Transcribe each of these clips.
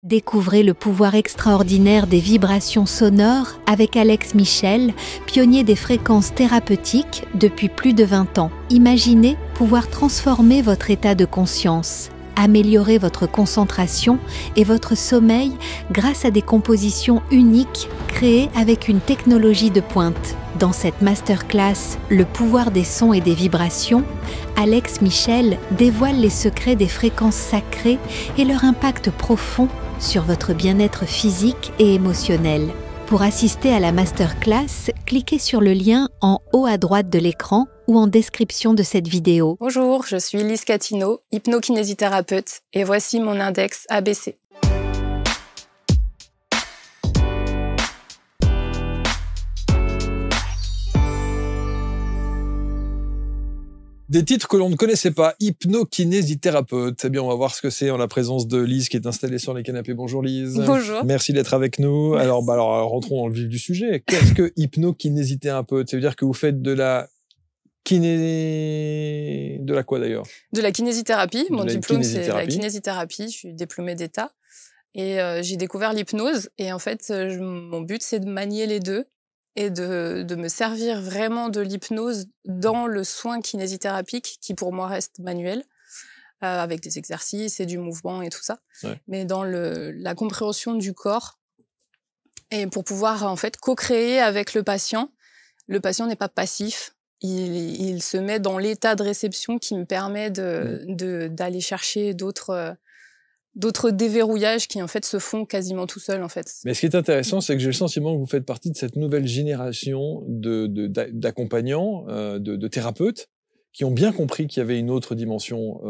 Découvrez le pouvoir extraordinaire des vibrations sonores avec Alex Michel, pionnier des fréquences thérapeutiques depuis plus de 20 ans. Imaginez pouvoir transformer votre état de conscience, améliorer votre concentration et votre sommeil grâce à des compositions uniques créées avec une technologie de pointe. Dans cette masterclass « Le pouvoir des sons et des vibrations », Alex Michel dévoile les secrets des fréquences sacrées et leur impact profond sur votre bien-être physique et émotionnel. Pour assister à la masterclass, cliquez sur le lien en haut à droite de l'écran ou en description de cette vidéo. Bonjour, je suis Lise Catino, hypnokinésithérapeute et voici mon index ABC. Des titres que l'on ne connaissait pas, hypnokinésithérapeute. Eh bien, on va voir ce que c'est en la présence de Lise qui est installée sur les canapés. Bonjour Lise. Bonjour. Merci d'être avec nous. Merci. Alors, rentrons dans le vif du sujet. Qu'est-ce que hypnokinésithérapeute? Ça veut dire que vous faites de la De la quoi d'ailleurs? De la kinésithérapie. Mon diplôme, c'est la kinésithérapie. Je suis diplômée d'État. Et j'ai découvert l'hypnose. Et en fait, mon but, c'est de manier les deux et de me servir vraiment de l'hypnose dans le soin kinésithérapique qui pour moi reste manuel, avec des exercices et du mouvement et tout ça, mais dans la compréhension du corps et pour pouvoir en fait co-créer avec le patient. Le patient n'est pas passif, il se met dans l'état de réception qui me permet d'aller chercher d'autres déverrouillages qui en fait se font quasiment tout seuls en fait. Mais ce qui est intéressant, c'est que j'ai le sentiment que vous faites partie de cette nouvelle génération d'accompagnants, de thérapeutes qui ont bien compris qu'il y avait une autre dimension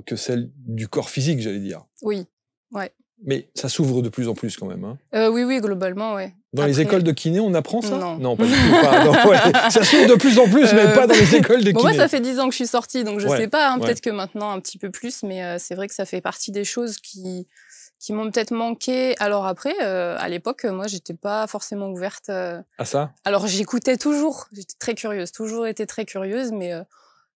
que celle du corps physique, j'allais dire. Oui, ouais. Mais ça s'ouvre de plus en plus quand même. Hein. Oui, globalement, ouais. Dans les écoles de kiné, on apprend ça? Non, pas du tout. Ça s'ouvre de plus en plus, mais pas dans les écoles de kiné. Moi, ça fait 10 ans que je suis sortie, donc je sais pas. Peut-être que maintenant un petit peu plus, mais c'est vrai que ça fait partie des choses qui m'ont peut-être manqué. Alors après, à l'époque, moi, j'étais pas forcément ouverte à ça. Alors j'écoutais toujours. J'étais très curieuse, toujours été très curieuse, mais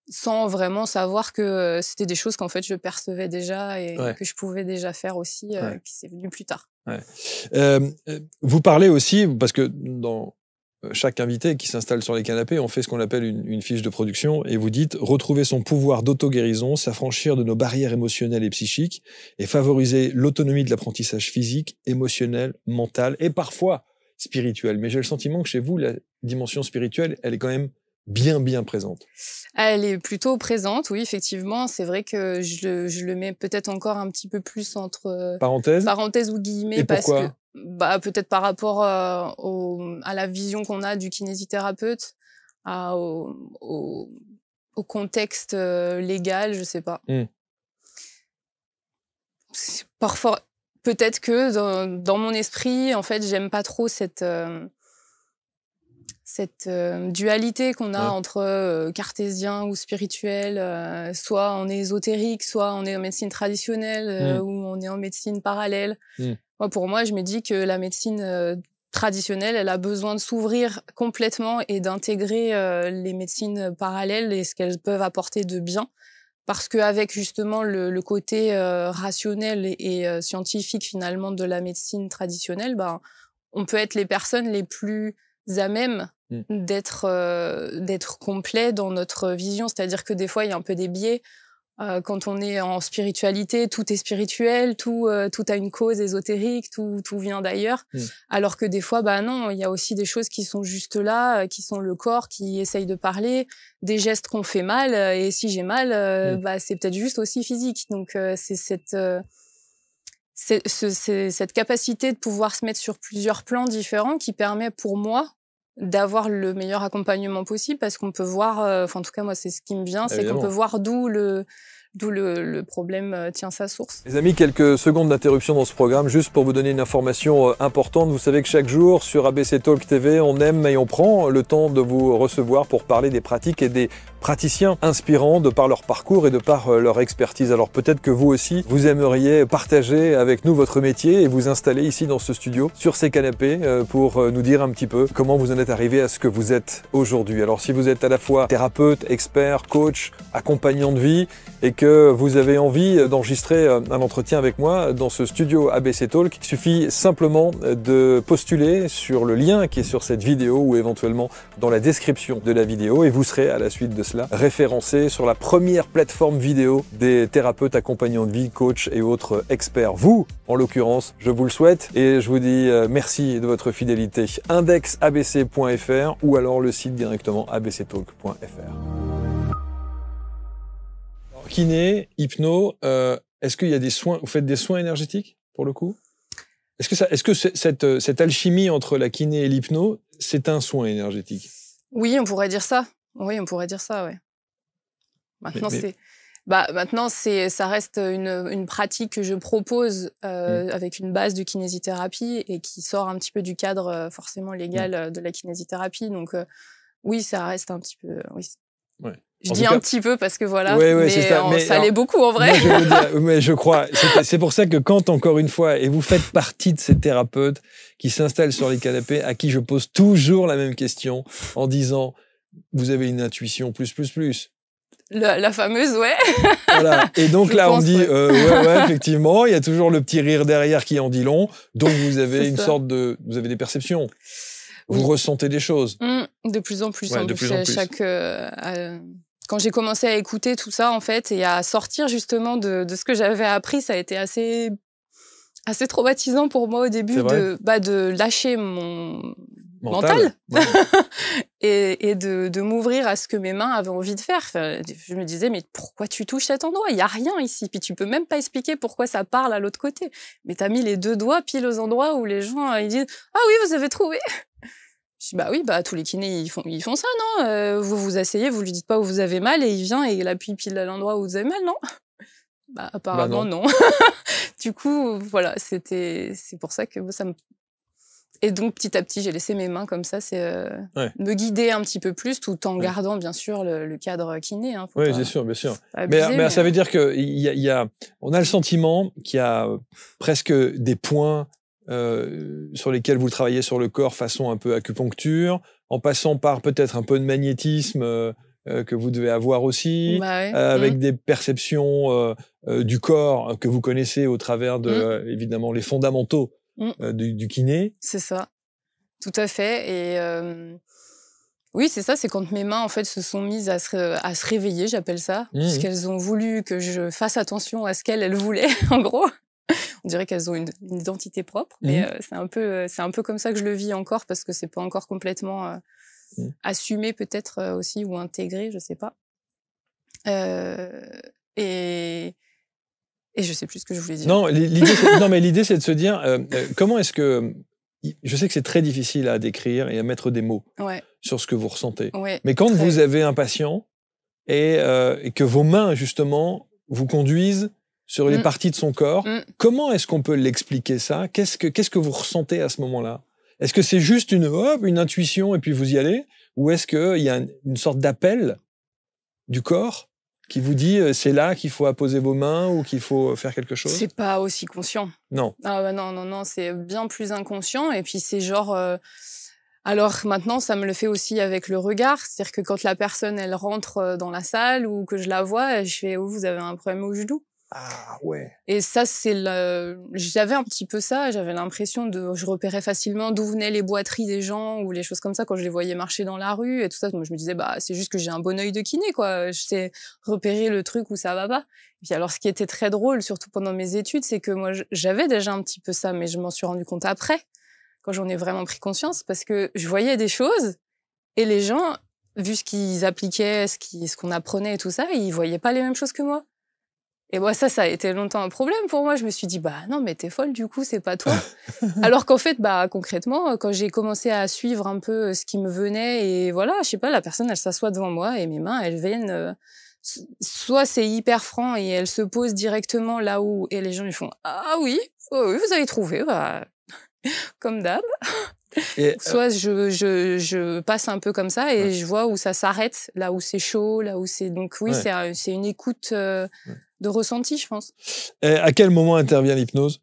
sans vraiment savoir que c'était des choses qu'en fait je percevais déjà et que je pouvais déjà faire aussi, qui c'est venu plus tard. Vous parlez aussi, parce que dans chaque invité qui s'installe sur les canapés, on fait ce qu'on appelle une fiche de production, et vous dites « Retrouver son pouvoir d'auto-guérison, s'affranchir de nos barrières émotionnelles et psychiques, et favoriser l'autonomie de l'apprentissage physique, émotionnel, mental, et parfois spirituel. » Mais j'ai le sentiment que chez vous, la dimension spirituelle, elle est quand même bien présente. Elle est plutôt présente, oui, effectivement. C'est vrai que je le mets peut-être encore un petit peu plus entre parenthèses ou guillemets. Et pourquoi? Parce que peut-être par rapport à la vision qu'on a du kinésithérapeute, au contexte légal, je sais pas. Parfois, peut-être que dans mon esprit, en fait, j'aime pas trop cette dualité qu'on a entre cartésien ou spirituel, soit on est ésotérique, soit on est en médecine traditionnelle ou on est en médecine parallèle. Pour moi, je me dis que la médecine traditionnelle, elle a besoin de s'ouvrir complètement et d'intégrer les médecines parallèles et ce qu'elles peuvent apporter de bien. Parce qu'avec justement le côté rationnel et scientifique finalement de la médecine traditionnelle, on peut être les personnes les plus à même d'être complet dans notre vision. C'est-à-dire que des fois, il y a un peu des biais. Quand on est en spiritualité, tout est spirituel, tout a une cause ésotérique, tout vient d'ailleurs. Alors que des fois, non, il y a aussi des choses qui sont juste là, qui sont le corps qui essaye de parler, des gestes qu'on fait mal, et si j'ai mal, c'est peut-être juste aussi physique. Donc, c'est cette capacité de pouvoir se mettre sur plusieurs plans différents qui permet pour moi d'avoir le meilleur accompagnement possible, parce qu'on peut voir, en tout cas moi c'est ce qui me vient, c'est qu'on peut voir d'où le problème tient sa source. Les amis, quelques secondes d'interruption dans ce programme, juste pour vous donner une information importante. Vous savez que chaque jour sur ABC Talk TV, on aime et on prend le temps de vous recevoir pour parler des pratiques et des praticiens inspirants de par leur parcours et de par leur expertise. Alors peut-être que vous aussi, vous aimeriez partager avec nous votre métier et vous installer ici dans ce studio, sur ces canapés, pour nous dire un petit peu comment vous en êtes arrivé à ce que vous êtes aujourd'hui. Alors si vous êtes à la fois thérapeute, expert, coach, accompagnant de vie et que vous avez envie d'enregistrer un entretien avec moi dans ce studio ABC Talk, il suffit simplement de postuler sur le lien qui est sur cette vidéo ou éventuellement dans la description de la vidéo et vous serez à la suite de cela référencé sur la première plateforme vidéo des thérapeutes, accompagnants de vie, coachs et autres experts. Vous, en l'occurrence, je vous le souhaite et je vous dis merci de votre fidélité. Indexabc.fr ou alors le site directement abctalk.fr. Kiné, hypno, est-ce qu'il y a des soins, vous faites des soins énergétiques pour le coup? Est-ce que cette alchimie entre la kiné et l'hypno, c'est un soin énergétique? Oui, on pourrait dire ça. Oui, on pourrait dire ça, ouais. Maintenant, ça reste une pratique que je propose avec une base de kinésithérapie et qui sort un petit peu du cadre forcément légal de la kinésithérapie. Donc, oui, ça reste un petit peu... Oui. Ouais. Je dis un petit peu parce que voilà, mais ça l'est beaucoup en vrai. Mais je crois, c'est pour ça que quand, encore une fois, et vous faites partie de ces thérapeutes qui s'installent sur les canapés, à qui je pose toujours la même question en disant, vous avez une intuition plus. La fameuse, ouais. Voilà. Et donc là, on dit, ouais, effectivement, il y a toujours le petit rire derrière qui en dit long. Donc vous avez vous avez des perceptions. Vous ressentez des choses. De plus en plus. Ouais, de plus en plus. Quand j'ai commencé à écouter tout ça, en fait, et à sortir justement de ce que j'avais appris, ça a été assez traumatisant pour moi au début de lâcher mon mental. Ouais. et de m'ouvrir à ce que mes mains avaient envie de faire. Enfin, je me disais, mais pourquoi tu touches cet endroit? Il y a rien ici. Puis tu peux même pas expliquer pourquoi ça parle à l'autre côté. Mais t'as mis les 2 doigts pile aux endroits où les gens, ils disent, ah oui, vous avez trouvé. Je dis, bah oui, tous les kinés, ils font ça, non? Vous vous asseyez, vous lui dites pas où vous avez mal et il vient et il appuie pile à l'endroit où vous avez mal, non? Apparemment, non. Du coup, voilà, c'est pour ça que ça me... Et donc, petit à petit, j'ai laissé mes mains comme ça, me guider un petit peu plus, tout en gardant, bien sûr, le cadre kiné. Hein, oui, bien sûr. Mais ça veut dire on a le sentiment qu'il y a presque des points sur lesquels vous travaillez sur le corps façon un peu acupuncture, en passant par peut-être un peu de magnétisme que vous devez avoir aussi, avec des perceptions du corps que vous connaissez au travers de, évidemment, les fondamentaux du kiné. C'est ça, tout à fait. Et oui, c'est ça, c'est quand mes mains en fait se sont mises à se réveiller, j'appelle ça, parce qu'elles ont voulu que je fasse attention à ce qu'elles voulaient, en gros. On dirait qu'elles ont une identité propre, mais c'est un peu comme ça que je le vis encore, parce que c'est pas encore complètement assumé peut-être aussi, ou intégré, je sais pas. Et je sais plus ce que je voulais dire. Non, l'idée c'est de se dire comment est-ce que... Je sais que c'est très difficile à décrire et à mettre des mots sur ce que vous ressentez. Ouais, mais quand vous avez un patient et que vos mains, justement, vous conduisent sur les parties de son corps, comment est-ce qu'on peut l'expliquer ça? Qu'est-ce que vous ressentez à ce moment-là? Est-ce que c'est juste une intuition et puis vous y allez? Ou est-ce qu'il y a une sorte d'appel du corps qui vous dit c'est là qu'il faut apposer vos mains ou qu'il faut faire quelque chose? C'est pas aussi conscient. Non. Non, c'est bien plus inconscient. Et puis c'est genre... Alors maintenant, ça me le fait aussi avec le regard. C'est-à-dire que quand la personne, elle rentre dans la salle ou que je la vois, je fais « Oh, vous avez un problème au genou ?» Ah ouais. Et ça, j'avais un petit peu ça. J'avais l'impression je repérais facilement d'où venaient les boiteries des gens ou les choses comme ça quand je les voyais marcher dans la rue et tout ça. Donc je me disais, c'est juste que j'ai un bon œil de kiné, quoi. Je sais repérer le truc où ça va pas. Et puis alors, ce qui était très drôle, surtout pendant mes études, c'est que moi, j'avais déjà un petit peu ça, mais je m'en suis rendu compte après, quand j'en ai vraiment pris conscience, parce que je voyais des choses et les gens, vu ce qu'ils appliquaient, ce qu'on apprenait et tout ça, ils voyaient pas les mêmes choses que moi. Et moi, ça a été longtemps un problème pour moi. Je me suis dit, non, mais t'es folle, du coup, c'est pas toi. Alors qu'en fait, concrètement, quand j'ai commencé à suivre un peu ce qui me venait, et voilà, je sais pas, la personne, elle s'assoit devant moi et mes mains, elles viennent, soit c'est hyper franc et elles se posent directement là où, et les gens, ils font, ah oui, vous avez trouvé, comme d'hab. Soit je passe un peu comme ça et je vois où ça s'arrête, là où c'est chaud, là où c'est... Donc oui, c'est une écoute de ressenti, je pense. Et à quel moment intervient l'hypnose?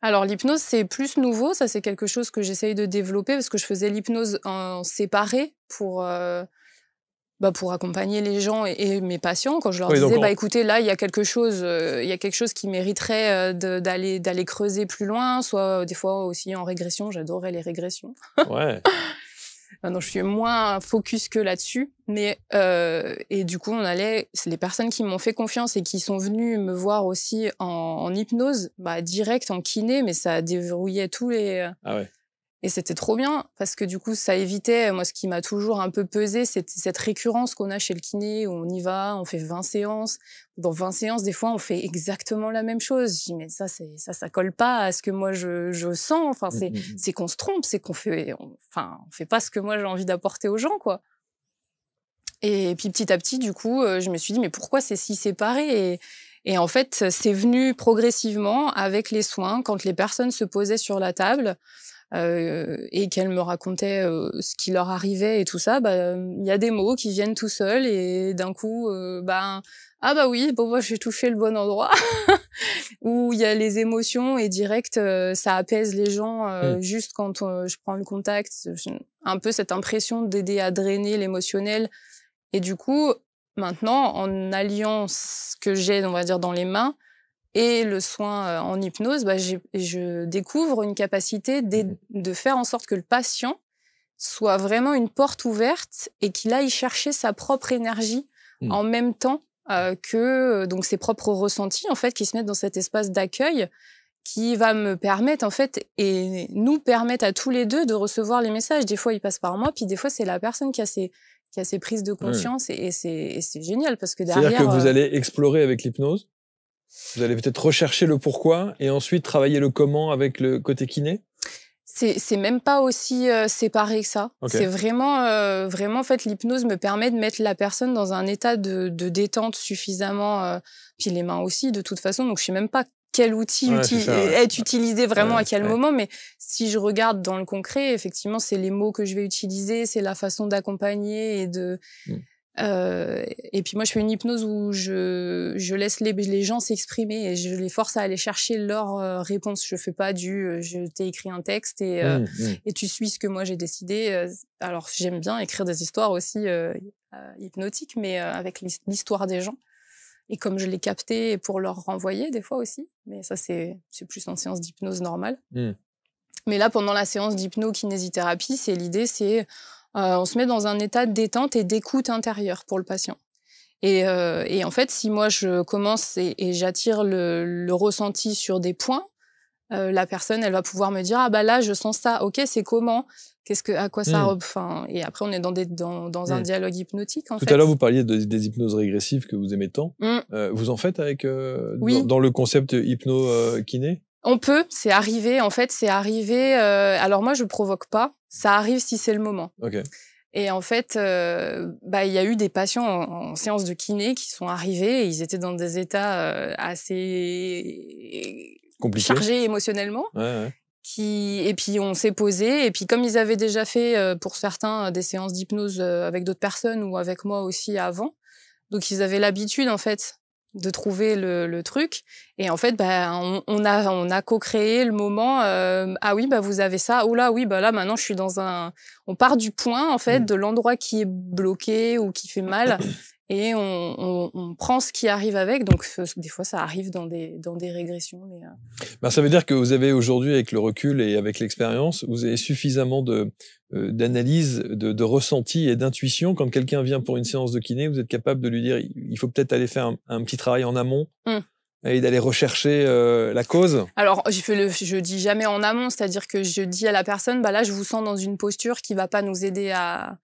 Alors l'hypnose, c'est plus nouveau. Ça, c'est quelque chose que j'essaye de développer parce que je faisais l'hypnose en séparé pour accompagner les gens et mes patients. Quand je leur disais, écoutez, là, il y a quelque chose qui mériterait d'aller creuser plus loin, soit des fois aussi en régression. J'adorais les régressions. Ouais. Maintenant, je suis moins focus que là-dessus. Mais, et du coup, c'est les personnes qui m'ont fait confiance et qui sont venues me voir aussi en hypnose, direct, en kiné, mais ça déverrouillait tous les... Ah ouais. Et c'était trop bien parce que du coup, ça évitait, moi, ce qui m'a toujours un peu pesé, c'est cette récurrence qu'on a chez le kiné où on y va, on fait 20 séances. Dans 20 séances, des fois, on fait exactement la même chose. Je dis, mais ça colle pas à ce que moi, je sens. Enfin, c'est qu'on se trompe, c'est qu'on fait, on fait pas ce que moi, j'ai envie d'apporter aux gens, quoi. Et puis, petit à petit, du coup, je me suis dit, mais pourquoi c'est si séparé? Et en fait, c'est venu progressivement avec les soins, quand les personnes se posaient sur la table, et qu'elles me racontaient ce qui leur arrivait et tout ça, il y a des mots qui viennent tout seuls et d'un coup, oui, moi j'ai touché le bon endroit. Où il y a les émotions et direct, ça apaise les gens juste quand je prends le contact. Un peu cette impression d'aider à drainer l'émotionnel. Et du coup, maintenant, en alliant ce que j'ai, on va dire, dans les mains, et le soin en hypnose, je découvre une capacité de faire en sorte que le patient soit vraiment une porte ouverte et qu'il aille chercher sa propre énergie en même temps que donc ses propres ressentis en fait qui se mettent dans cet espace d'accueil qui va me permettre en fait et nous permettre à tous les deux de recevoir les messages. Des fois, ils passent par moi, puis des fois, c'est la personne qui a ses prises de conscience et c'est génial parce que derrière... C'est-à-dire que vous allez explorer avec l'hypnose. Vous allez peut-être rechercher le pourquoi et ensuite travailler le comment avec le côté kiné? C'est même pas aussi séparé que ça. Okay. C'est vraiment, en fait, l'hypnose me permet de mettre la personne dans un état de détente suffisamment, puis les mains aussi, de toute façon. Donc, je sais même pas quel outil est utilisé vraiment à quel moment, mais si je regarde dans le concret, effectivement, c'est les mots que je vais utiliser, c'est la façon d'accompagner et de... et puis moi je fais une hypnose où je laisse les gens s'exprimer et je les force à aller chercher leur réponse. Je fais pas je t'ai écrit un texte et tu suis ce que moi j'ai décidé. Alors j'aime bien écrire des histoires aussi hypnotiques, mais avec l'histoire des gens et comme je l'ai capté pour leur renvoyer des fois aussi. Mais ça c'est plus en séance d'hypnose normale. Mais là pendant la séance d'hypno-kinésithérapie, l'idée c'est on se met dans un état de détente et d'écoute intérieure pour le patient. Et en fait, si moi je commence et j'attire le ressenti sur des points, la personne elle va pouvoir me dire là je sens ça. Ok, c'est comment? À quoi ça? Enfin, et après on est dans un dialogue hypnotique. Tout à l'heure vous parliez des hypnoses régressives que vous aimez tant. Vous en faites avec dans le concept hypno-kiné? On peut, c'est arrivé. Alors moi, je provoque pas. Ça arrive si c'est le moment. Okay. Et en fait, il y a eu des patients en séance de kiné qui sont arrivés et ils étaient dans des états assez chargés émotionnellement. Et puis on s'est posé. Et puis comme ils avaient déjà fait pour certains des séances d'hypnose avec d'autres personnes ou avec moi aussi avant, donc ils avaient l'habitude en fait de trouver le truc et en fait on a co-créé le moment vous avez ça, oh là oui là maintenant je suis on part du point en fait de l'endroit qui est bloqué ou qui fait mal et on prend ce qui arrive avec. Donc des fois ça arrive dans des régressions mais ça veut dire que vous avez aujourd'hui avec le recul et avec l'expérience, vous avez suffisamment d'analyse, de ressenti et d'intuition. Quand quelqu'un vient pour une séance de kiné, vous êtes capable de lui dire il faut peut-être aller faire un petit travail en amont et d'aller rechercher la cause. Alors je dis jamais en amont, c'est-à-dire que je dis à la personne là je vous sens dans une posture qui va pas nous aider à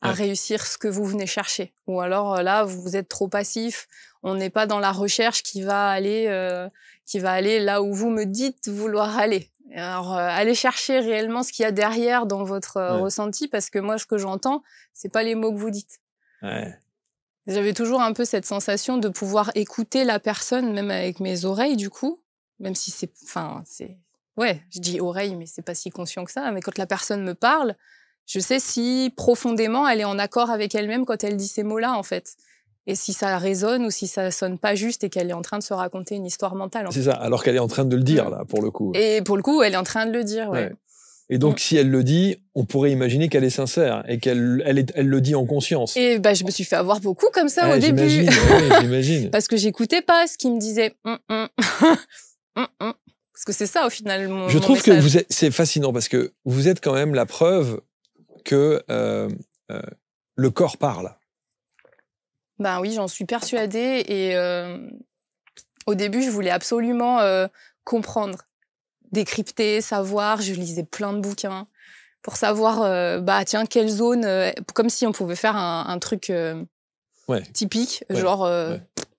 réussir ce que vous venez chercher. Ou alors là, vous êtes trop passif, on n'est pas dans la recherche qui va aller là où vous me dites vouloir aller. Alors, allez chercher réellement ce qu'il y a derrière dans votre ressenti, parce que moi, ce que j'entends, c'est pas les mots que vous dites. J'avais toujours un peu cette sensation de pouvoir écouter la personne, même avec mes oreilles, du coup, même si c'est ouais, je dis oreille, mais c'est pas si conscient que ça. Mais quand la personne me parle, je sais si profondément elle est en accord avec elle-même quand elle dit ces mots-là, en fait. Et si ça résonne ou si ça sonne pas juste et qu'elle est en train de se raconter une histoire mentale. C'est ça, alors qu'elle est en train de le dire, là, pour le coup. Et pour le coup, elle est en train de le dire, ouais. Et donc, si elle le dit, on pourrait imaginer qu'elle est sincère et qu'elle le dit en conscience. Et bah, je me suis fait avoir beaucoup comme ça au début. J'imagine. Parce que j'écoutais pas ce qu'il me disait. Parce que c'est ça, au final, Je trouve que c'est fascinant parce que vous êtes quand même la preuve que le corps parle. Ben oui, j'en suis persuadée. Et au début, je voulais absolument comprendre, décrypter, savoir. Je lisais plein de bouquins pour savoir, tiens, quelle zone, comme si on pouvait faire un truc typique, genre,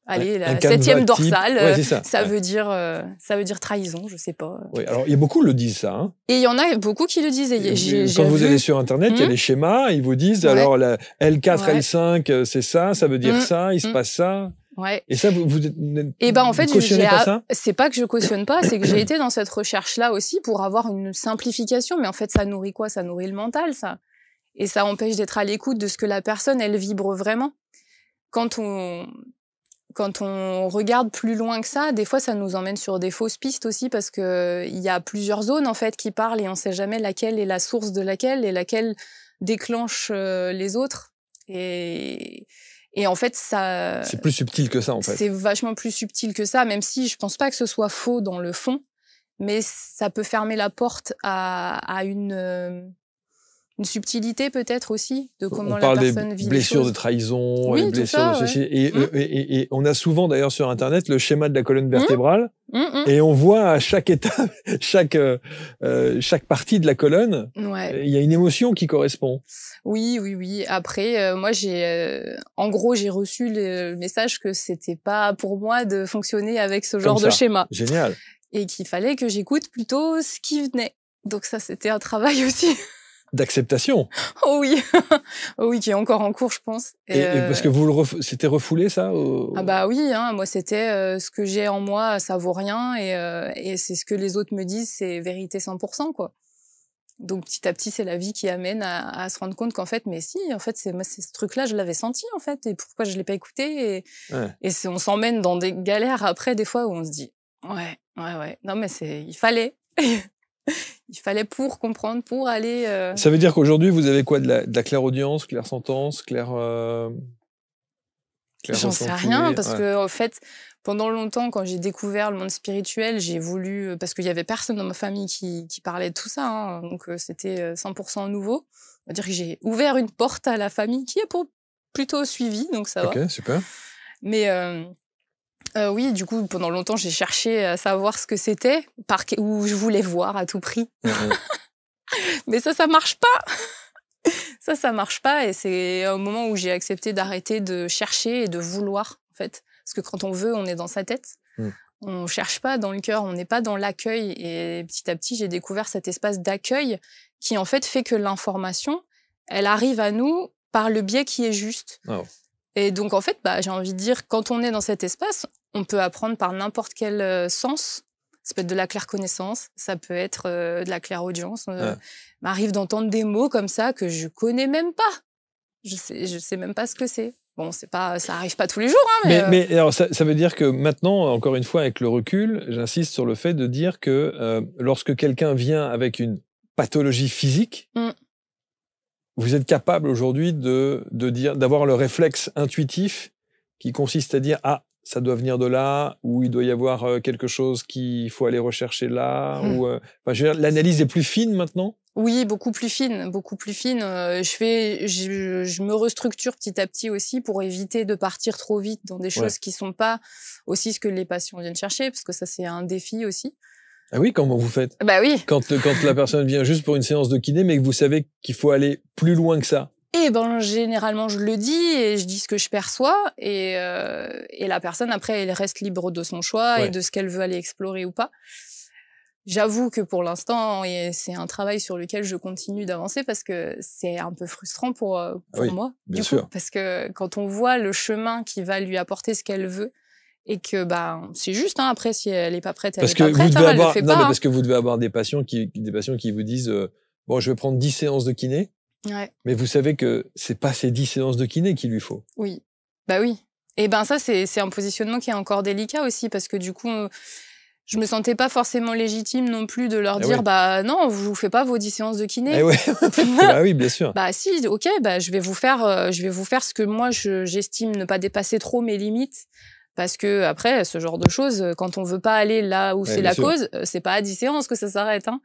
allez, la 7e dorsale, ça veut dire trahison, je sais pas. Oui, alors il y a beaucoup le disent ça. Hein. Et il y en a beaucoup qui le disent. Quand vous allez sur Internet, il y a des schémas, ils vous disent, alors la L4, L5, c'est ça veut dire ça, il se passe ça. Ouais. Et ça, vous en fait, cautionnez pas ça ? C'est pas que je cautionne pas, c'est que j'ai été dans cette recherche-là aussi pour avoir une simplification. Mais en fait, ça nourrit quoi ? Ça nourrit le mental, ça. Et ça empêche d'être à l'écoute de ce que la personne, elle vibre vraiment. Quand on regarde plus loin que ça, des fois, ça nous emmène sur des fausses pistes aussi parce que il y a plusieurs zones, en fait, qui parlent et on sait jamais laquelle est la source de laquelle et laquelle déclenche les autres. Et en fait, ça... C'est plus subtil que ça, en fait. C'est vachement plus subtil que ça, même si je pense pas que ce soit faux dans le fond, mais ça peut fermer la porte à une subtilité peut-être aussi de comment la personne vit les choses. On parle des blessures de trahison, les blessures de ceci. Et on a souvent d'ailleurs sur Internet le schéma de la colonne vertébrale et on voit à chaque étape, chaque partie de la colonne, il y a une émotion qui correspond. Oui. Après, moi en gros, j'ai reçu le message que c'était pas pour moi de fonctionner avec ce genre de schéma. Génial. Et qu'il fallait que j'écoute plutôt ce qui venait. Donc ça, c'était un travail aussi. D'acceptation. Oh oui, qui est encore en cours, je pense. Et parce que c'était refoulé, ça Ah bah oui, moi c'était ce que j'ai en moi, ça vaut rien, et c'est ce que les autres me disent, c'est vérité 100%, quoi. Donc petit à petit, c'est la vie qui amène à se rendre compte qu'en fait, mais si, en fait, c'est ce truc-là, je l'avais senti, en fait, et pourquoi je l'ai pas écouté, et on s'emmène dans des galères après, des fois, où on se dit, ouais, non mais il fallait. Il fallait pour comprendre, pour aller... Ça veut dire qu'aujourd'hui, vous avez quoi, de la clairaudience, clairsentence, J'en sais rien, parce que en fait, pendant longtemps, quand j'ai découvert le monde spirituel, j'ai voulu... Parce qu'il y avait personne dans ma famille qui parlait de tout ça, hein, donc c'était 100% nouveau. On va dire que j'ai ouvert une porte à la famille qui a plutôt suivi, donc ça va. Ok, super. Mais... oui, du coup, pendant longtemps, j'ai cherché à savoir ce que c'était, où je voulais voir à tout prix. Mais ça marche pas. Ça marche pas. Et c'est au moment où j'ai accepté d'arrêter de chercher et de vouloir, en fait. Parce que quand on veut, on est dans sa tête. On cherche pas dans le cœur, on n'est pas dans l'accueil. Et petit à petit, j'ai découvert cet espace d'accueil qui, en fait que l'information, elle arrive à nous par le biais qui est juste. Oh. Et donc, en fait, j'ai envie de dire, quand on est dans cet espace, on peut apprendre par n'importe quel sens. Ça peut être de la clairconnaissance, ça peut être de la clairaudience. M'arrive d'entendre des mots comme ça que je connais même pas. Je sais même pas ce que c'est. Bon, ça arrive pas tous les jours, hein, mais alors ça veut dire que maintenant, encore une fois, avec le recul, j'insiste sur le fait de dire que lorsque quelqu'un vient avec une pathologie physique, vous êtes capable aujourd'hui d'avoir le réflexe intuitif qui consiste à dire ça doit venir de là, ou il doit y avoir quelque chose qu'il faut aller rechercher là, ou l'analyse est plus fine maintenant. Oui, beaucoup plus fine, beaucoup plus fine. Je me restructure petit à petit aussi pour éviter de partir trop vite dans des choses qui sont pas aussi ce que les patients viennent chercher, parce que ça c'est un défi aussi. Ah oui, comment vous faites ? Bah oui. Quand la personne vient juste pour une séance de kiné, mais que vous savez qu'il faut aller plus loin que ça. Et généralement, je le dis et je dis ce que je perçois et la personne, après, elle reste libre de son choix et de ce qu'elle veut aller explorer ou pas. J'avoue que pour l'instant, c'est un travail sur lequel je continue d'avancer parce que c'est un peu frustrant pour moi, bien sûr. Parce que quand on voit le chemin qui va lui apporter ce qu'elle veut Et que c'est juste, hein, après, si elle n'est pas prête, elle parce n'est que pas prête, elle le fait pas. Mais parce que vous devez avoir des patients qui vous disent bon, je vais prendre 10 séances de kiné, mais vous savez que c'est pas ces 10 séances de kiné qu'il lui faut. Oui, oui. Et ça, c'est un positionnement qui est encore délicat aussi, parce que du coup, je me sentais pas forcément légitime non plus de leur dire non, je vous fais pas vos 10 séances de kiné. Oui, bien sûr. Si, ok, je vais vous faire ce que moi j'estime ne pas dépasser trop mes limites. Parce que après, ce genre de choses, quand on veut pas aller là où c'est la cause, c'est pas à 10 séances que ça s'arrête, hein.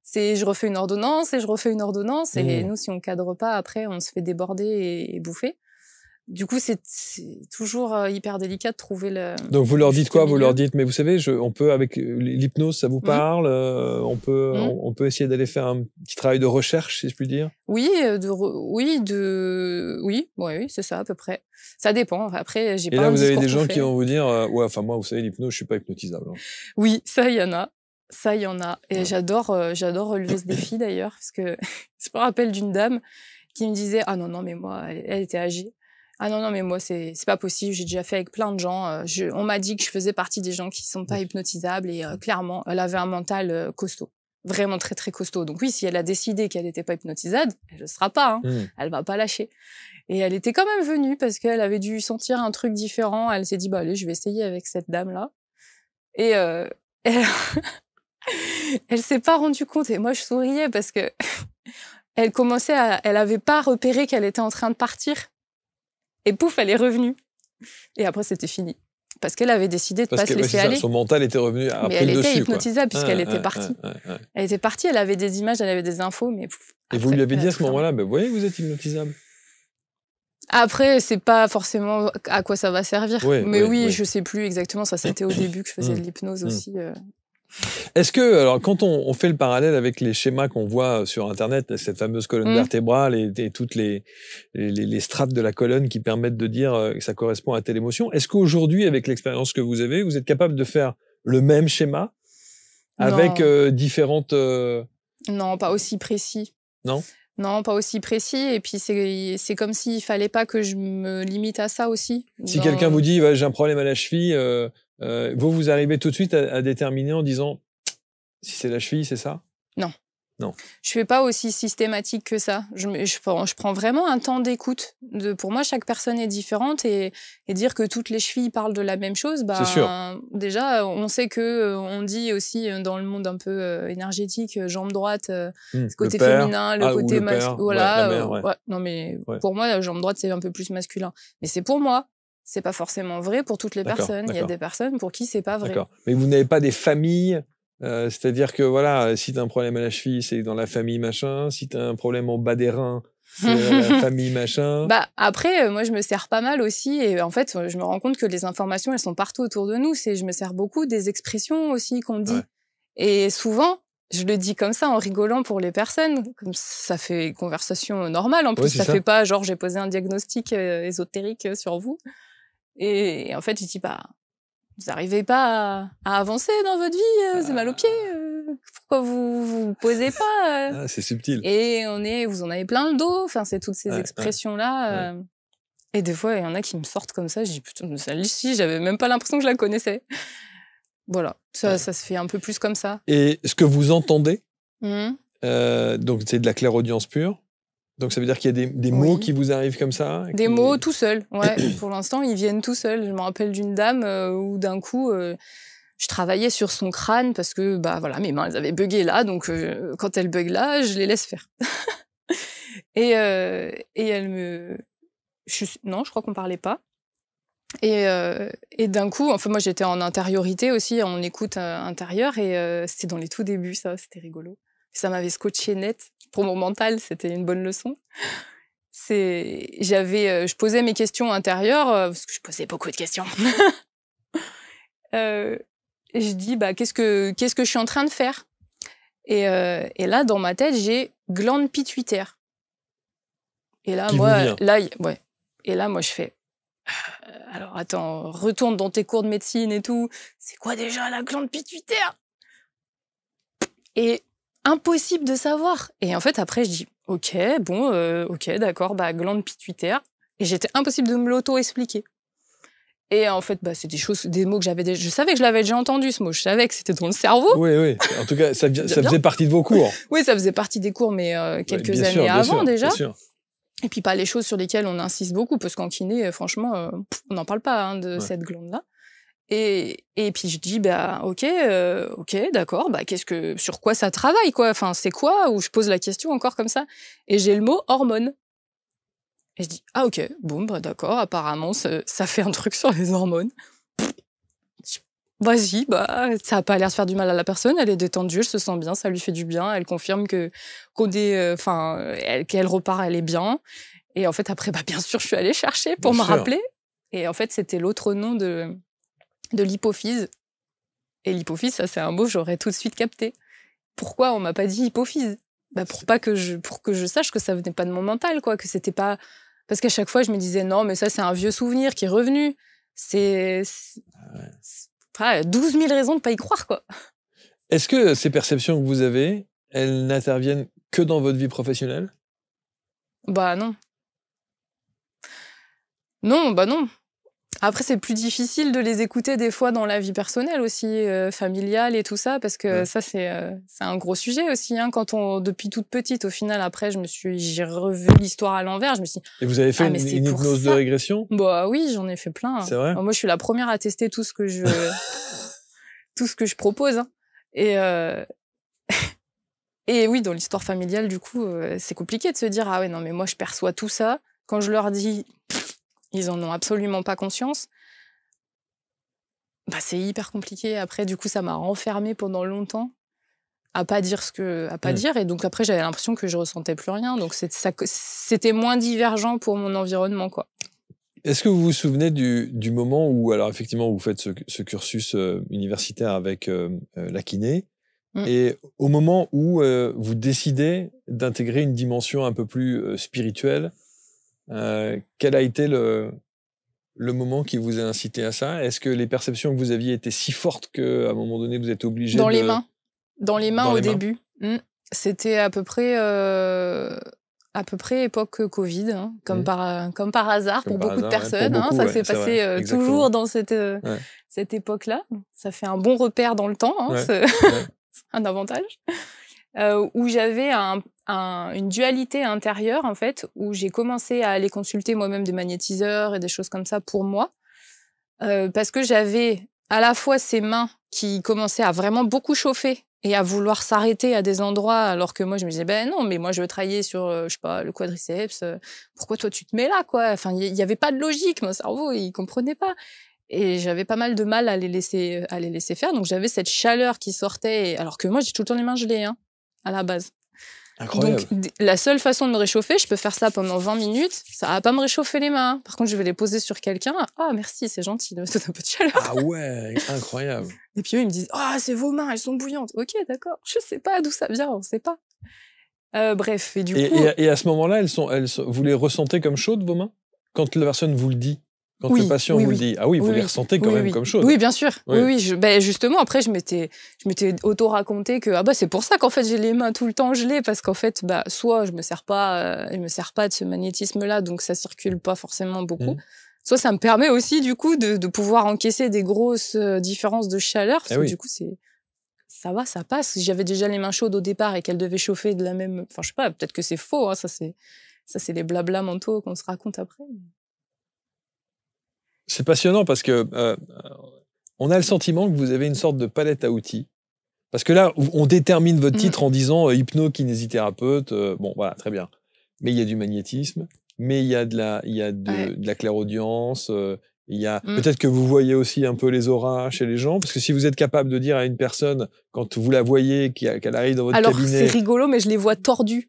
C'est je refais une ordonnance et je refais une ordonnance, et nous, si on cadre pas, après, on se fait déborder et bouffer. Du coup, c'est toujours hyper délicat de trouver le. Donc vous leur dites quoi? Vous leur dites, mais vous savez, on peut, avec l'hypnose, ça vous parle, on peut essayer d'aller faire un petit travail de recherche, si je puis dire. Oui, c'est ça à peu près. Ça dépend. Après, j'ai pas. Et là, vous avez des gens qui vont vous dire, moi, vous savez, l'hypnose, je suis pas hypnotisable. Hein. Oui, ça, il y en a. Et j'adore relever ce défi d'ailleurs, parce que je me rappelle d'une dame qui me disait, ah non, mais moi, elle était âgée. Ah non, mais moi, c'est pas possible. J'ai déjà fait avec plein de gens. On m'a dit que je faisais partie des gens qui sont pas hypnotisables, et clairement, elle avait un mental costaud. Vraiment très, très costaud. Donc oui, si elle a décidé qu'elle n'était pas hypnotisable, elle le sera pas, hein. Elle va pas lâcher. Et elle était quand même venue parce qu'elle avait dû sentir un truc différent. Elle s'est dit, allez, je vais essayer avec cette dame-là. Et elle s'est pas rendue compte. Et moi, je souriais parce que elle avait pas repéré qu'elle était en train de partir. Et pouf, elle est revenue. Et après, c'était fini. Parce qu'elle avait décidé de pas se laisser aller. Son mental était revenu après mais elle le dessus. Elle était hypnotisable puisqu'elle était partie. Elle était partie, elle avait des images, elle avait des infos, mais pouf. Et vous lui avez dit à ce moment-là, vous voyez, vous êtes hypnotisable. Après, c'est pas forcément à quoi ça va servir. Oui, je sais plus exactement. Ça, c'était au début que je faisais de l'hypnose aussi. Est-ce que, alors, quand on fait le parallèle avec les schémas qu'on voit sur Internet, cette fameuse colonne vertébrale et toutes les strates de la colonne qui permettent de dire que ça correspond à telle émotion, est-ce qu'aujourd'hui, avec l'expérience que vous avez, vous êtes capable de faire le même schéma avec différentes... Non, pas aussi précis. Non, pas aussi précis. Et puis, c'est comme s'il fallait pas que je me limite à ça aussi. Si quelqu'un vous dit, j'ai un problème à la cheville... vous arrivez tout de suite à déterminer en disant si c'est la cheville, c'est ça? Non. Je fais pas aussi systématique que ça. Je prends vraiment un temps d'écoute. Pour moi, chaque personne est différente, et dire que toutes les chevilles parlent de la même chose, c'est sûr. Déjà, on sait que on dit aussi dans le monde un peu énergétique, jambe droite, côté féminin, le côté masculin. Voilà. Non, mais pour moi, la jambe droite, c'est un peu plus masculin. Mais c'est pour moi. C'est pas forcément vrai pour toutes les personnes. Il y a des personnes pour qui c'est pas vrai. D'accord. Mais vous n'avez pas des familles, c'est-à-dire que voilà, si tu as un problème à la cheville, c'est dans la famille machin. Si tu as un problème au bas des reins, c'est la famille machin. Après, moi, je me sers pas mal aussi. Et en fait, je me rends compte que les informations, elles sont partout autour de nous. Je me sers beaucoup des expressions aussi qu'on dit. Et souvent, je le dis comme ça en rigolant pour les personnes. Comme ça fait conversation normale. En plus, ça fait pas genre j'ai posé un diagnostic ésotérique sur vous. Et en fait, je dis, vous n'arrivez pas à avancer dans votre vie, vous avez mal aux pieds, pourquoi vous posez pas c'est subtil. Et vous en avez plein le dos, enfin, c'est toutes ces expressions-là. Et des fois, il y en a qui me sortent comme ça, je dis, putain, celle-ci, j'avais même pas l'impression que je la connaissais. Voilà, ça se fait un peu plus comme ça. Et ce que vous entendez, donc c'est de la clairaudience pure. Donc ça veut dire qu'il y a des mots qui vous arrivent comme ça? Des mots tout seuls, pour l'instant, ils viennent tout seuls. Je me rappelle d'une dame où d'un coup, je travaillais sur son crâne parce que mes mains, elles avaient bugué là. Donc quand elles bug là, je les laisse faire. et elle me... Non, je crois qu'on parlait pas. Et d'un coup, enfin moi j'étais en intériorité aussi, en écoute intérieure, et c'était dans les tout débuts, ça, c'était rigolo. Ça m'avait scotché net. Pour mon mental, c'était une bonne leçon. Je posais mes questions intérieures, parce que je posais beaucoup de questions. Et je dis, qu'est-ce que je suis en train de faire? Et là, dans ma tête, j'ai glande pituitaire. Et là, Et là, moi, je fais, alors attends, retourne dans tes cours de médecine et tout. C'est quoi déjà la glande pituitaire? Et impossible de savoir. Et en fait, après, je dis, ok, d'accord, glande pituitaire. Et j'étais impossible de me l'auto-expliquer. Et en fait, c'est des mots que je savais que je l'avais déjà entendu, ce mot. Je savais que c'était dans le cerveau. Oui. En tout cas, ça faisait partie de vos cours. Oui, ça faisait partie des cours, mais quelques années avant déjà. Bien sûr. Et puis pas les choses sur lesquelles on insiste beaucoup, parce qu'en kiné, franchement, on n'en parle pas de cette glande-là. Et puis je dis, ok, d'accord, sur quoi ça travaille, quoi? Enfin, c'est quoi? Ou je pose la question encore comme ça. Et j'ai le mot hormones. Et je dis, ah ok, d'accord, apparemment, ça fait un truc sur les hormones. Vas-y, ça a pas l'air de faire du mal à la personne, elle est détendue, elle se sent bien, ça lui fait du bien, elle confirme qu'elle repart, elle est bien. Et en fait, après, bien sûr, je suis allée chercher pour me rappeler. Et en fait, c'était l'autre nom de l'hypophyse. Et l'hypophyse, ça, c'est un mot que j'aurais tout de suite capté. Pourquoi on m'a pas dit hypophyse? Pour que je sache que ça venait pas de mon mental, quoi, que c'était pas... Parce qu'à chaque fois, je me disais, non, mais ça, c'est un vieux souvenir qui est revenu. C'est 12 000 raisons de pas y croire, quoi. Est-ce que ces perceptions que vous avez, elles n'interviennent que dans votre vie professionnelle? Non. Non. Après, c'est plus difficile de les écouter des fois dans la vie personnelle aussi, familiale et tout ça, parce que ça, c'est un gros sujet aussi. Depuis toute petite, au final, après, j'ai revu l'histoire à l'envers. Je me suis dit, et vous avez fait une hypnose de régression? Oui, j'en ai fait plein. C'est vrai? Moi, je suis la première à tester tout ce que je propose. Et oui, dans l'histoire familiale, du coup, c'est compliqué de se dire, ah ouais, non, mais moi, je perçois tout ça. Quand je leur dis, ils en ont absolument pas conscience. C'est hyper compliqué. Après, du coup, ça m'a renfermée pendant longtemps à pas dire dire. Et donc, après, j'avais l'impression que je ressentais plus rien. Donc, c'était moins divergent pour mon environnement, quoi. Est-ce que vous vous souvenez du moment où, alors effectivement, vous faites ce cursus universitaire avec la kiné, et au moment où vous décidez d'intégrer une dimension un peu plus spirituelle, quel a été le moment qui vous a incité à ça? Est-ce que les perceptions que vous aviez étaient si fortes qu'à un moment donné, vous êtes obligé Dans les mains au début. C'était à peu près époque Covid, comme par hasard pour beaucoup de personnes. Ça s'est passé toujours dans cette époque-là. Ça fait un bon repère dans le temps, c'est un avantage. Où j'avais une dualité intérieure, en fait, où j'ai commencé à aller consulter moi-même des magnétiseurs et des choses comme ça pour moi, parce que j'avais à la fois ces mains qui commençaient à vraiment beaucoup chauffer et à vouloir s'arrêter à des endroits, alors que moi, je me disais, non, mais moi, je veux travailler sur, je sais pas, le quadriceps, pourquoi toi, tu te mets là, quoi? Enfin, il y avait pas de logique, mon cerveau, il comprenait pas. Et j'avais pas mal de mal à les laisser faire, donc j'avais cette chaleur qui sortait, alors que moi, j'ai tout le temps les mains gelées, à la base. Incroyable. Donc, la seule façon de me réchauffer, je peux faire ça pendant 20 minutes, ça va pas me réchauffer les mains. Par contre, je vais les poser sur quelqu'un. Ah, merci, c'est gentil de me donner un peu de chaleur. Ah ouais, incroyable. Et puis eux, ils me disent, c'est vos mains, elles sont bouillantes. Ok, d'accord. Je sais pas d'où ça vient, on sait pas. Bref, et du coup... Et à ce moment-là, vous les ressentez comme chaudes, vos mains? Quand la personne vous le dit? Quand le patient vous le dit, vous les ressentez quand même comme chaudes. Oui, bien sûr. Oui. Justement, après, je m'étais auto-raconté que c'est pour ça qu'en fait j'ai les mains tout le temps gelées, parce qu'en fait, soit je me sers pas de ce magnétisme-là, donc ça circule pas forcément beaucoup. Soit ça me permet aussi du coup de pouvoir encaisser des grosses différences de chaleur, parce que du coup ça va, ça passe. Si j'avais déjà les mains chaudes au départ et qu'elles devaient chauffer de la même, enfin je sais pas, peut-être que c'est faux. Ça c'est les blabla mentaux qu'on se raconte après. C'est passionnant parce que on a le sentiment que vous avez une sorte de palette à outils. Parce que là, on détermine votre titre en disant hypno-kinésithérapeute. Voilà, très bien. Mais il y a du magnétisme, mais il y a de la clairaudience. Il y a peut-être que vous voyez aussi un peu les auras chez les gens, parce que si vous êtes capable de dire à une personne quand vous la voyez qu'elle arrive dans votre cabinet. Alors c'est rigolo, mais je les vois tordus.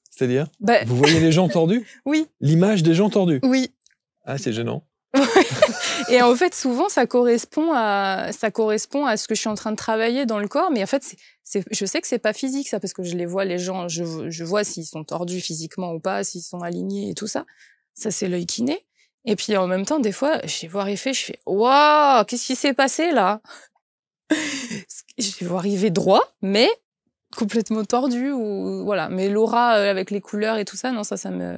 C'est-à-dire vous voyez les gens tordus? Oui. L'image des gens tordus? Oui. Ah, c'est gênant. Et en fait, souvent, ça correspond à ce que je suis en train de travailler dans le corps. Mais en fait, je sais que c'est pas physique, ça, parce que je les vois, les gens, je vois s'ils sont tordus physiquement ou pas, s'ils sont alignés et tout ça. Ça, c'est l'œil kiné. Et puis, en même temps, des fois, je les vois arriver, je fais, waouh, qu'est-ce qui s'est passé, là? Je les vois arriver droit, mais complètement tordu, ou voilà. Mais l'aura avec les couleurs et tout ça, non, ça me...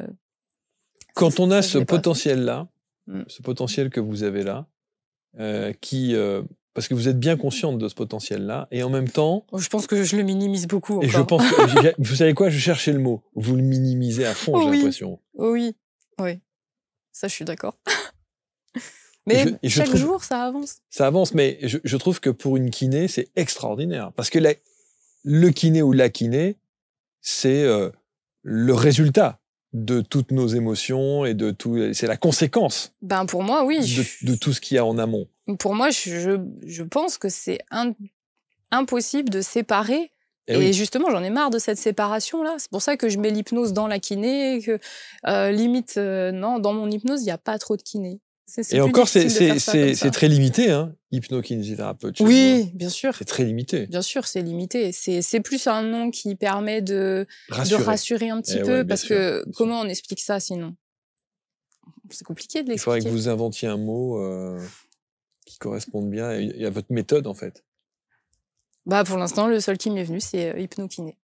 Quand on a ce potentiel-là, ce potentiel que vous avez là, parce que vous êtes bien consciente de ce potentiel-là, et en même temps... Je pense que je le minimise beaucoup encore. Et je pense que, vous savez quoi, je cherchais le mot. Vous le minimisez à fond, j'ai l'impression. Oui, ça je suis d'accord. Mais chaque jour, ça avance. Ça avance, mais je trouve que pour une kiné, c'est extraordinaire. Parce que le kiné ou la kiné, c'est le résultat de toutes nos émotions et de tout. C'est la conséquence. Ben pour moi, oui. De tout ce qu'il y a en amont. Pour moi, je pense que c'est impossible de séparer. Et justement, j'en ai marre de cette séparation-là. C'est pour ça que je mets l'hypnose dans la kiné, que limite, non, dans mon hypnose, il n'y a pas trop de kiné. Et encore, c'est très limité, hein, hypnokinésithérapeute. Oui, bien sûr. C'est très limité. Bien sûr, c'est limité. C'est plus un nom qui permet de rassurer un petit peu, parce que comment on explique ça sinon? C'est compliqué de l'expliquer. Il faudrait que vous inventiez un mot qui corresponde bien à votre méthode, en fait. Bah, pour l'instant, le seul qui m'est venu, c'est hypnokiné.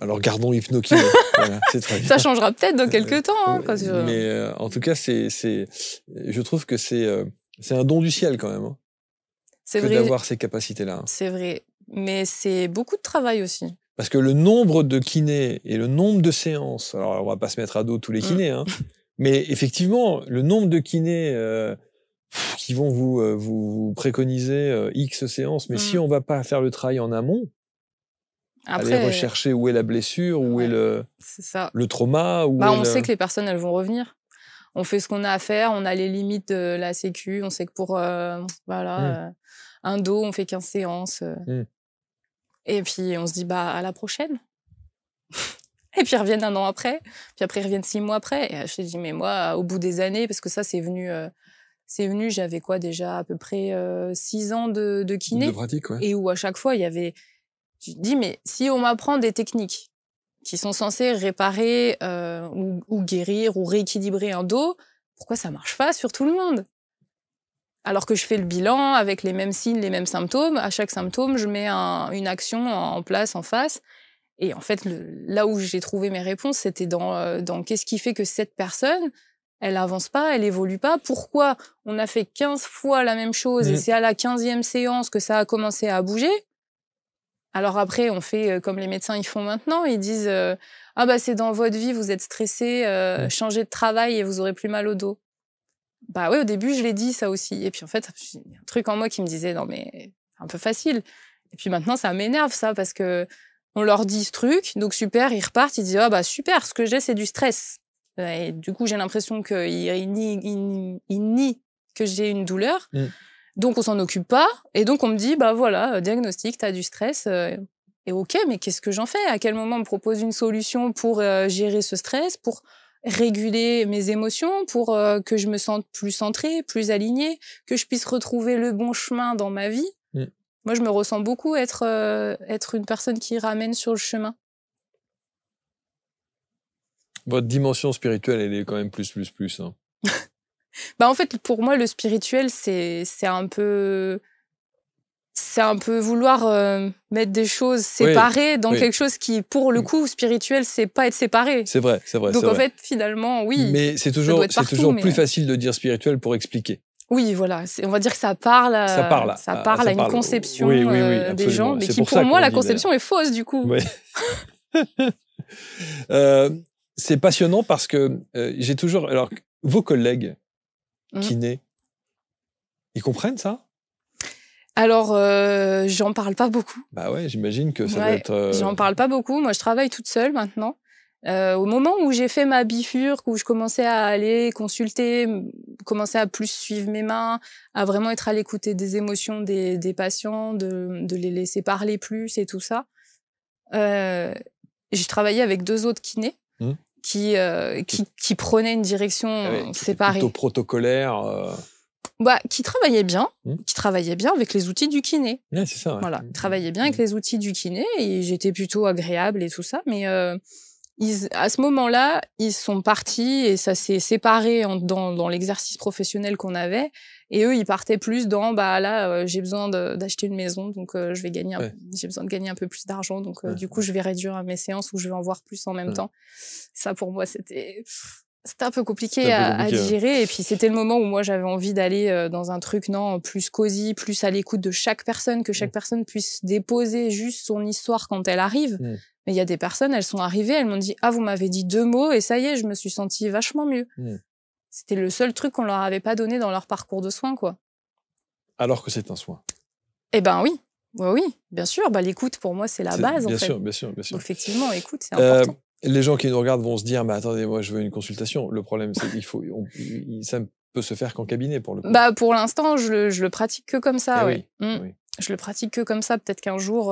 Alors, gardons hypnokiné. Voilà, c'est très bien. Ça changera peut-être dans quelques temps. Hein, mais en tout cas, je trouve que c'est un don du ciel, quand même. Hein, c'est vrai. D'avoir ces capacités-là. Hein. C'est vrai. Mais c'est beaucoup de travail aussi. Parce que le nombre de kinés et le nombre de séances, alors on va pas se mettre à dos tous les kinés, hein, mais effectivement, le nombre de kinés qui vont vous préconiser X séances, mais si on va pas faire le travail en amont, après, aller rechercher où est la blessure, où est le trauma. On sait que les personnes, elles vont revenir. On fait ce qu'on a à faire, on a les limites de la sécu, on sait que pour un dos, on fait 15 séances. Et puis, on se dit, à la prochaine. Et puis, ils reviennent 1 an après. Puis après, ils reviennent 6 mois après. Et je te dis, mais moi, au bout des années, parce que ça, c'est venu, j'avais quoi déjà, à peu près 6 ans de kiné. De pratique, Et où à chaque fois, il y avait... Tu te dis, mais si on m'apprend des techniques qui sont censées réparer ou guérir ou rééquilibrer un dos, pourquoi ça marche pas sur tout le monde? Alors que je fais le bilan avec les mêmes signes, les mêmes symptômes. À chaque symptôme, je mets une action en place, en face. Et en fait, là où j'ai trouvé mes réponses, c'était dans qu'est-ce qui fait que cette personne, elle avance pas, elle évolue pas. Pourquoi on a fait 15 fois la même chose et c'est à la 15e séance que ça a commencé à bouger? Alors après, on fait comme les médecins ils font maintenant. Ils disent c'est dans votre vie, vous êtes stressé, changez de travail et vous aurez plus mal au dos. Bah oui, au début, je l'ai dit ça aussi. Et puis en fait, il y a un truc en moi qui me disait non mais c'est un peu facile. Et puis maintenant, ça m'énerve ça parce que on leur dit ce truc, donc super, ils repartent, ils disent super, ce que j'ai c'est du stress. Et du coup, j'ai l'impression qu'ils nient que j'ai une douleur. Donc, on s'en occupe pas. Et donc, on me dit, diagnostic, t'as du stress. Et ok, mais qu'est-ce que j'en fais? À quel moment on me propose une solution pour gérer ce stress, pour réguler mes émotions, pour que je me sente plus centrée, plus alignée, que je puisse retrouver le bon chemin dans ma vie? Moi, je me ressens beaucoup être une personne qui ramène sur le chemin. Votre dimension spirituelle, elle est quand même plus. Hein. En fait, pour moi, le spirituel, c'est un peu vouloir mettre des choses séparées dans quelque chose qui, pour le coup, spirituel, c'est pas être séparé. C'est vrai. Donc, en fait, finalement, oui. Mais c'est toujours plus facile de dire spirituel pour expliquer. Oui, voilà. On va dire que ça parle à une conception des gens, mais qui, pour moi, la conception est fausse, du coup. Oui. C'est passionnant parce que j'ai toujours... Alors, vos collègues kinés, ils comprennent ça? Alors, j'en parle pas beaucoup. Bah ouais, j'imagine que ça doit être... J'en parle pas beaucoup. Moi, je travaille toute seule maintenant. Au moment où j'ai fait ma bifurque, où je commençais à aller consulter, commencer à plus suivre mes mains, à vraiment être à l'écoute des émotions des patients, de les laisser parler plus et tout ça, j'ai travaillé avec 2 autres kinés qui prenaient une direction séparée. Plutôt protocolaire. Qui travaillait bien, avec les outils du kiné. Ouais, c'est ça. Ouais. Voilà, travaillait bien avec les outils du kiné et j'étais plutôt agréable et tout ça, mais à ce moment-là, ils sont partis et ça s'est séparé dans l'exercice professionnel qu'on avait. Et eux, ils partaient plus dans j'ai besoin d'acheter une maison, donc je vais gagner, j'ai besoin de gagner un peu plus d'argent, donc du coup je vais réduire mes séances ou je vais en voir plus en même temps. Ça pour moi c'était C'était un peu compliqué à digérer. Et puis, c'était le moment où moi, j'avais envie d'aller dans un truc plus cosy, plus à l'écoute de chaque personne, que chaque personne puisse déposer juste son histoire quand elle arrive. Mais il y a des personnes, elles sont arrivées, elles m'ont dit « Ah, vous m'avez dit 2 mots et ça y est, je me suis sentie vachement mieux. » C'était le seul truc qu'on leur avait pas donné dans leur parcours de soins, quoi. Alors que c'est un soin. Eh ben oui. Oui, bien sûr. L'écoute, pour moi, c'est la base, en fait. Bien sûr. Donc, effectivement, écoute, c'est important. Les gens qui nous regardent vont se dire, mais attendez, moi, je veux une consultation. Le problème, c'est qu'il ça ne peut se faire qu'en cabinet, pour le coup. Pour l'instant, je le pratique que comme ça, oui. Je le pratique que comme ça. Peut-être qu'un jour,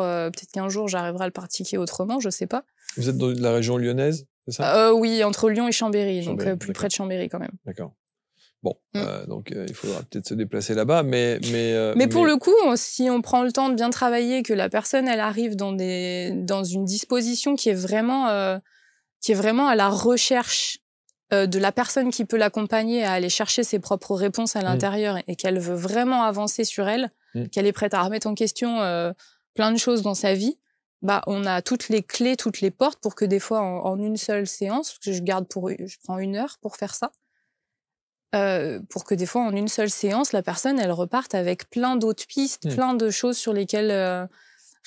j'arriverai à le pratiquer autrement, je sais pas. Vous êtes dans la région lyonnaise, c'est ça? Oui, entre Lyon et Chambéry, donc plus près de Chambéry, quand même. D'accord. Bon, donc il faudra peut-être se déplacer là-bas, mais pour le coup, si on prend le temps de bien travailler, que la personne elle arrive dans une disposition qui est vraiment à la recherche de la personne qui peut l'accompagner à aller chercher ses propres réponses à l'intérieur et qu'elle veut vraiment avancer sur elle, qu'elle est prête à remettre en question plein de choses dans sa vie, on a toutes les clés, toutes les portes pour que des fois en une seule séance, parce que je prends 1 heure pour faire ça. Pour que des fois, en une seule séance, la personne, elle reparte avec plein d'autres pistes, plein de choses sur lesquelles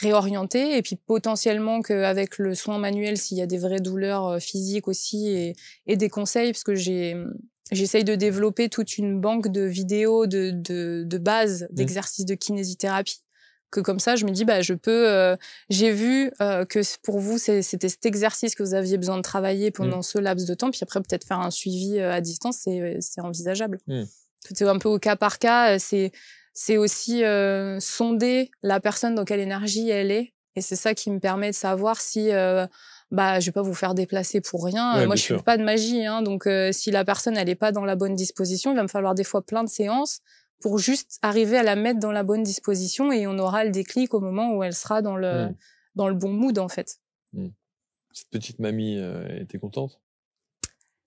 réorienter. Et puis, potentiellement, qu'avec le soin manuel, s'il y a des vraies douleurs physiques aussi et des conseils, parce que j'essaye de développer toute une banque de vidéos de base d'exercices de kinésithérapie. Que comme ça, je me dis, je peux... j'ai vu que pour vous, c'était cet exercice que vous aviez besoin de travailler pendant ce laps de temps, puis après, peut-être faire un suivi à distance, c'est envisageable. C'est un peu au cas par cas, c'est aussi sonder la personne dans quelle énergie elle est, et c'est ça qui me permet de savoir si... je vais pas vous faire déplacer pour rien. Moi, je fais pas de magie, donc si la personne, elle est pas dans la bonne disposition, il va me falloir des fois plein de séances pour juste arriver à la mettre dans la bonne disposition, et on aura le déclic au moment où elle sera dans le bon mood, en fait. Cette petite mamie était contente?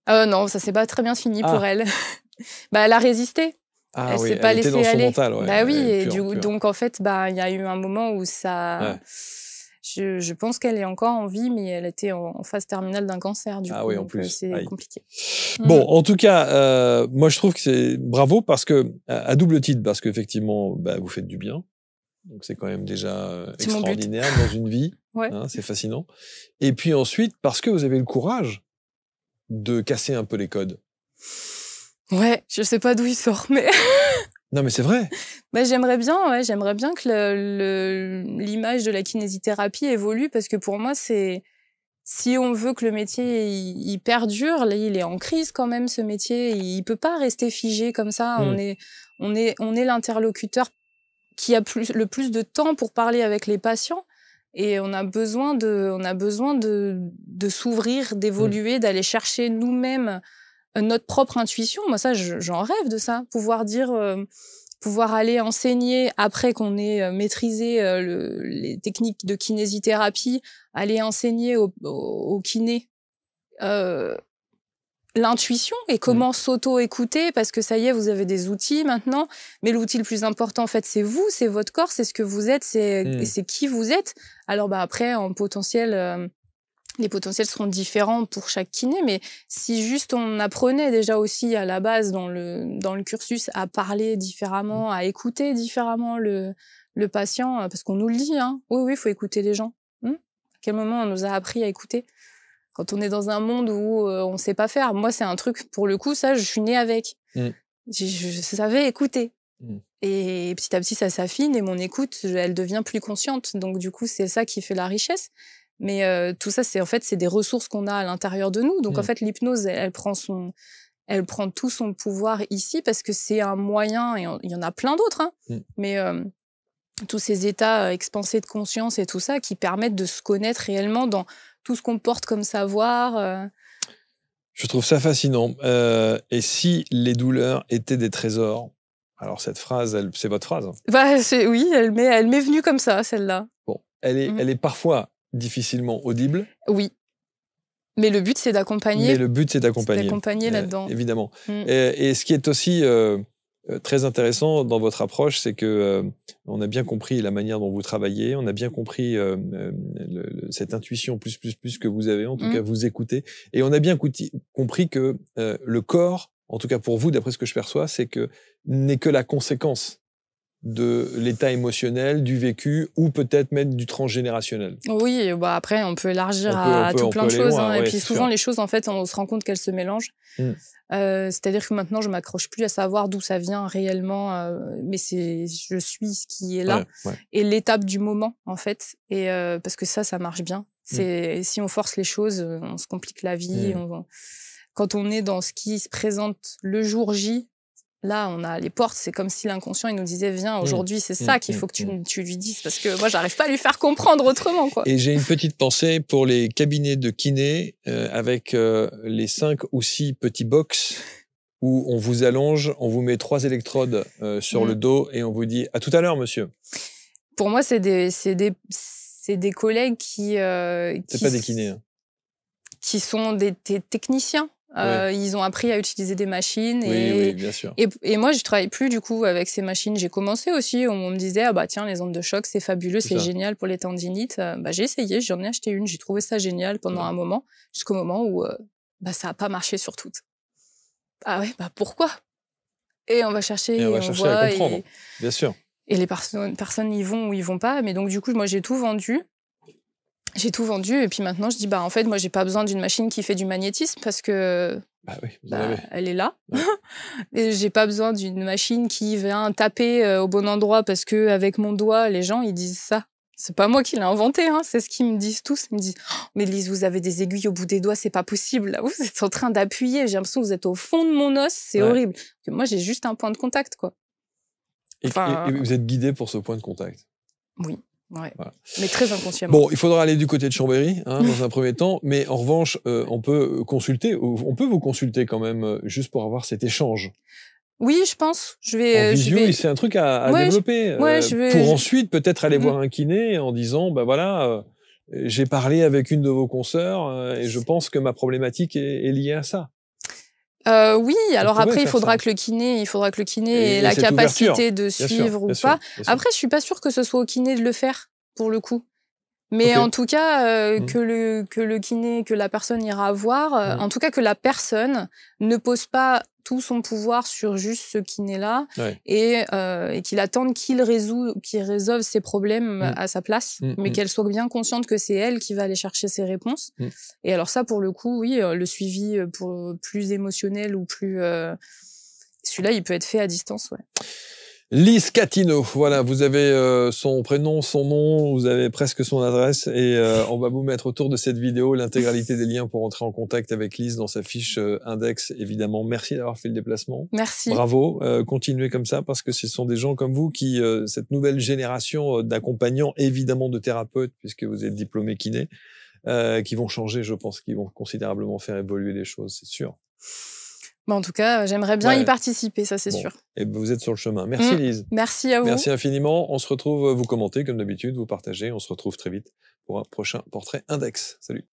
Non, ça s'est pas très bien fini pour elle. Elle a résisté. Elle s'est pas laissée aller. Mental, donc en fait, il y a eu un moment où ça... Je pense qu'elle est encore en vie, mais elle était en phase terminale d'un cancer, du coup. Oui, en donc plus. c'est compliqué. Bon, en tout cas, moi, je trouve que c'est bravo, parce que, à double titre, parce qu'effectivement, vous faites du bien. Donc, c'est quand même déjà extraordinaire dans une vie. C'est fascinant. Et puis ensuite, parce que vous avez le courage de casser un peu les codes. Ouais, je sais pas d'où il sort, mais... Non, mais c'est vrai. J'aimerais bien que l'image de la kinésithérapie évolue, parce que pour moi, si on veut que le métier il perdure, là, il est en crise quand même, ce métier. Il peut pas rester figé comme ça. On est l'interlocuteur qui a le plus de temps pour parler avec les patients, et on a besoin de s'ouvrir, d'évoluer, d'aller chercher nous-mêmes notre propre intuition. Moi, ça, j'en rêve de ça. Pouvoir aller enseigner, après qu'on ait maîtrisé les techniques de kinésithérapie, aller enseigner aux kinés l'intuition et comment s'auto-écouter, parce que ça y est, vous avez des outils maintenant, mais l'outil le plus important, en fait, c'est vous, c'est votre corps, c'est ce que vous êtes, et c'est qui vous êtes. Alors, après, en potentiel... les potentiels seront différents pour chaque kiné, mais si juste on apprenait déjà aussi à la base dans le cursus à parler différemment, à écouter différemment le patient, parce qu'on nous le dit, oui, il faut écouter les gens. À quel moment on nous a appris à écouter? Quand on est dans un monde où on sait pas faire. Moi, c'est un truc, pour le coup, ça, je suis née avec. Je savais écouter. Et petit à petit, ça s'affine, et mon écoute, elle devient plus consciente. Donc, du coup, c'est ça qui fait la richesse. Mais tout ça, c'est des ressources qu'on a à l'intérieur de nous. Donc en fait, l'hypnose, elle prend tout son pouvoir ici, parce que c'est un moyen, et il y en a plein d'autres, mais tous ces états expansés de conscience et tout ça qui permettent de se connaître réellement dans tout ce qu'on porte comme savoir. Je trouve ça fascinant. Et si les douleurs étaient des trésors? Alors cette phrase, c'est votre phrase. Oui, elle m'est venue comme ça, celle-là. Bon, elle est parfois difficilement audible. Oui. Mais le but, c'est d'accompagner. D'accompagner là-dedans. Évidemment. Et ce qui est aussi très intéressant dans votre approche, c'est que on a bien compris la manière dont vous travaillez, on a bien compris cette intuition plus que vous avez, en tout cas vous écoutez, et on a bien compris que le corps, en tout cas pour vous, d'après ce que je perçois, c'est que n'est que la conséquence de l'état émotionnel, du vécu, ou peut-être même du transgénérationnel. Oui, bah après, on peut élargir à tout plein de choses. Loin, et puis souvent, les choses, en fait, on se rend compte qu'elles se mélangent. C'est-à-dire que maintenant, je m'accroche plus à savoir d'où ça vient réellement, mais je suis ce qui est là, et l'étape du moment, en fait. Et parce que ça marche bien. Si on force les choses, on se complique la vie. Quand on est dans ce qui se présente le jour J, là, on a les portes, c'est comme si l'inconscient, il nous disait, viens, aujourd'hui, c'est ça qu'il faut que tu lui dises, parce que moi, j'arrive pas à lui faire comprendre autrement, quoi. Et j'ai une petite pensée pour les cabinets de kiné, avec les 5 ou 6 petits box où on vous allonge, on vous met 3 électrodes sur le dos et on vous dit, à tout à l'heure, monsieur. Pour moi, c'est des collègues qui c'est pas des kinés, hein. Qui sont des techniciens. Ils ont appris à utiliser des machines. Oui, bien sûr. Et moi, je travaille plus du coup avec ces machines. J'ai commencé aussi, on me disait, ah bah tiens, les ondes de choc, c'est fabuleux, c'est génial pour les tendinites. J'ai essayé, j'en ai acheté une, j'ai trouvé ça génial pendant un moment, jusqu'au moment où ça a pas marché sur toutes. Ah ouais, pourquoi? Et on va chercher, et on voit, à comprendre, bien sûr. Et les personnes y vont ou y vont pas. Mais donc du coup, moi, j'ai tout vendu. Et puis maintenant je dis en fait moi j'ai pas besoin d'une machine qui fait du magnétisme parce que elle est là. Et j'ai pas besoin d'une machine qui vient taper au bon endroit parce que avec mon doigt les gens ils disent ça. C'est pas moi qui l'ai inventé, hein, c'est ce qu'ils me disent tous. Ils me disent mais Lise, vous avez des aiguilles au bout des doigts, c'est pas possible. Là, vous êtes en train d'appuyer, j'ai l'impression que vous êtes au fond de mon os, c'est horrible. Que moi j'ai juste un point de contact quoi. Et vous êtes guidé pour ce point de contact. Oui. Ouais. Voilà. Mais très inconsciemment. Bon, il faudra aller du côté de Chambéry dans un premier temps, mais en revanche, on peut vous consulter quand même juste pour avoir cet échange. Oui, je pense. En visio, c'est un truc à développer. Pour ensuite peut-être aller voir un kiné en disant, j'ai parlé avec une de vos consoeurs et je pense que ma problématique est liée à ça. Oui, alors après, il faudra que le kiné ait la capacité de suivre ou pas. Après, je suis pas sûre que ce soit au kiné de le faire, pour le coup. Mais en tout cas, que le kiné, que la personne ira voir, en tout cas que la personne ne pose pas tout son pouvoir sur juste ce kiné-là et qu'il attende qu'il résolve ses problèmes à sa place, mais qu'elle soit bien consciente que c'est elle qui va aller chercher ses réponses. Et alors ça, pour le coup, oui, le suivi plus émotionnel ou plus... celui-là, il peut être fait à distance, Lise Catino, voilà, vous avez son prénom, son nom, vous avez presque son adresse et on va vous mettre autour de cette vidéo l'intégralité des liens pour entrer en contact avec Lise dans sa fiche index, évidemment. Merci d'avoir fait le déplacement. Merci. Bravo, continuez comme ça parce que ce sont des gens comme vous qui, cette nouvelle génération d'accompagnants, évidemment de thérapeutes, puisque vous êtes diplômé kiné, qui vont changer, je pense, qui vont considérablement faire évoluer les choses, c'est sûr. En tout cas, j'aimerais bien y participer, ça c'est sûr. Et vous êtes sur le chemin. Merci Lise. Merci à vous. Merci infiniment. On se retrouve, vous commentez comme d'habitude, vous partagez. On se retrouve très vite pour un prochain portrait index. Salut.